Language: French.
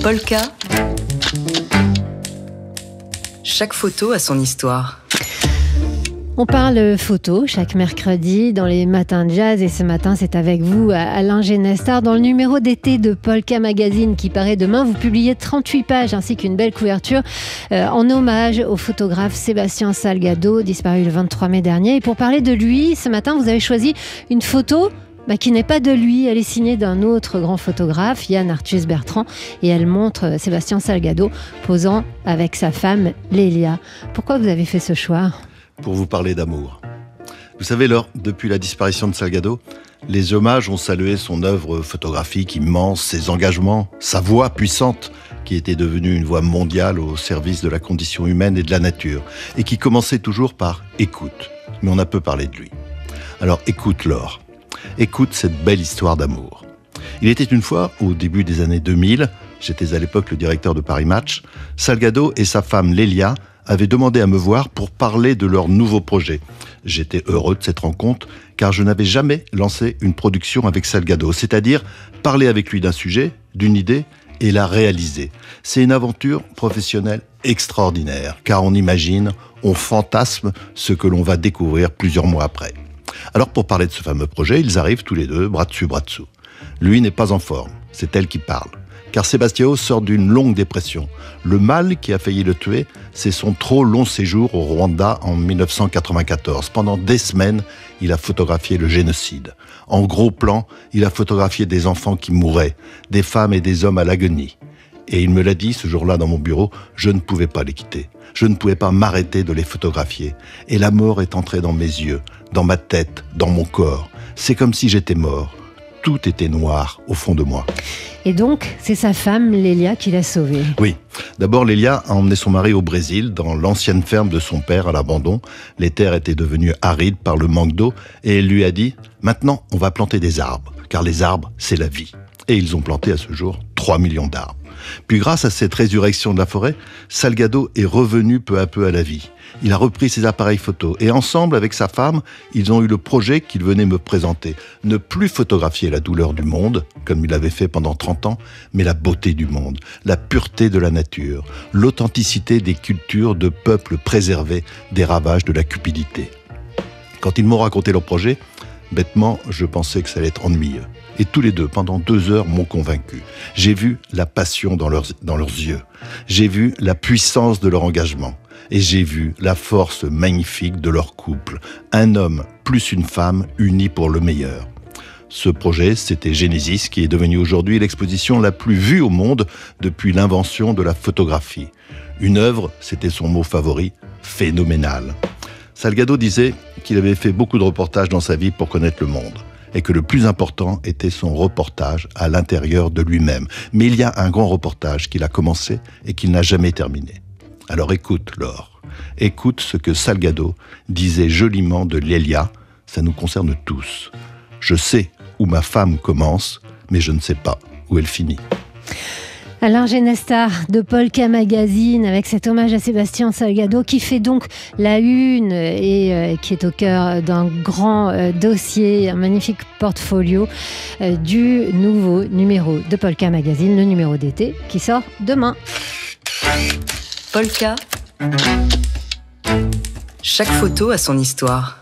Polka. Chaque photo a son histoire. On parle photo chaque mercredi dans les matins de jazz et ce matin c'est avec vous Alain Genestar. Dans le numéro d'été de Polka Magazine qui paraît demain, vous publiez 38 pages ainsi qu'une belle couverture en hommage au photographe Sébastien Salgado, disparu le 23 mai dernier. Et pour parler de lui, ce matin vous avez choisi une photo qui n'est pas de lui, elle est signée d'un autre grand photographe, Yann Arthus Bertrand, et elle montre Sébastien Salgado posant avec sa femme Lélia. Pourquoi vous avez fait ce choix ? Pour vous parler d'amour. Vous savez, Laure, depuis la disparition de Salgado, les hommages ont salué son œuvre photographique immense, ses engagements, sa voix puissante, qui était devenue une voix mondiale au service de la condition humaine et de la nature, et qui commençait toujours par « écoute ». Mais on a peu parlé de lui. Alors écoute, Laure. Écoute cette belle histoire d'amour. Il était une fois, au début des années 2000, j'étais à l'époque le directeur de Paris Match, Salgado et sa femme Lélia avaient demandé à me voir pour parler de leur nouveau projet. J'étais heureux de cette rencontre car je n'avais jamais lancé une production avec Salgado, c'est-à-dire parler avec lui d'un sujet, d'une idée et la réaliser. C'est une aventure professionnelle extraordinaire car on imagine, on fantasme ce que l'on va découvrir plusieurs mois après. Alors pour parler de ce fameux projet, ils arrivent tous les deux, bras dessus, bras dessous. Lui n'est pas en forme, c'est elle qui parle. Car Sébastien sort d'une longue dépression. Le mal qui a failli le tuer, c'est son trop long séjour au Rwanda en 1994. Pendant des semaines, il a photographié le génocide. En gros plan, il a photographié des enfants qui mouraient, des femmes et des hommes à l'agonie. Et il me l'a dit ce jour-là dans mon bureau, je ne pouvais pas les quitter. Je ne pouvais pas m'arrêter de les photographier. Et la mort est entrée dans mes yeux, dans ma tête, dans mon corps. C'est comme si j'étais mort. Tout était noir au fond de moi. Et donc, c'est sa femme, Lélia, qui l'a sauvé. Oui. D'abord, Lélia a emmené son mari au Brésil, dans l'ancienne ferme de son père à l'abandon. Les terres étaient devenues arides par le manque d'eau et elle lui a dit « Maintenant, on va planter des arbres, car les arbres, c'est la vie. » Et ils ont planté à ce jour 3 millions d'arbres. Puis grâce à cette résurrection de la forêt, Salgado est revenu peu à peu à la vie. Il a repris ses appareils photo et ensemble avec sa femme, ils ont eu le projet qu'il venait me présenter. Ne plus photographier la douleur du monde, comme il l'avait fait pendant 30 ans, mais la beauté du monde, la pureté de la nature, l'authenticité des cultures de peuples préservés des ravages de la cupidité. Quand ils m'ont raconté leur projet, bêtement, je pensais que ça allait être ennuyeux. Et tous les deux, pendant 2 heures, m'ont convaincu. J'ai vu la passion dans leurs yeux. J'ai vu la puissance de leur engagement. Et j'ai vu la force magnifique de leur couple. Un homme plus une femme unis pour le meilleur. Ce projet, c'était Genesis, qui est devenu aujourd'hui l'exposition la plus vue au monde depuis l'invention de la photographie. Une œuvre, c'était son mot favori, phénoménale. Salgado disait qu'il avait fait beaucoup de reportages dans sa vie pour connaître le monde. Et que le plus important était son reportage à l'intérieur de lui-même. Mais il y a un grand reportage qu'il a commencé et qu'il n'a jamais terminé. Alors écoute, Laure, écoute ce que Salgado disait joliment de Lélia, ça nous concerne tous. Je sais où ma femme commence, mais je ne sais pas où elle finit. Alain Genestar de Polka Magazine avec cet hommage à Sébastien Salgado qui fait donc la une et qui est au cœur d'un grand dossier, un magnifique portfolio du nouveau numéro de Polka Magazine, le numéro d'été qui sort demain. Polka. Chaque photo a son histoire.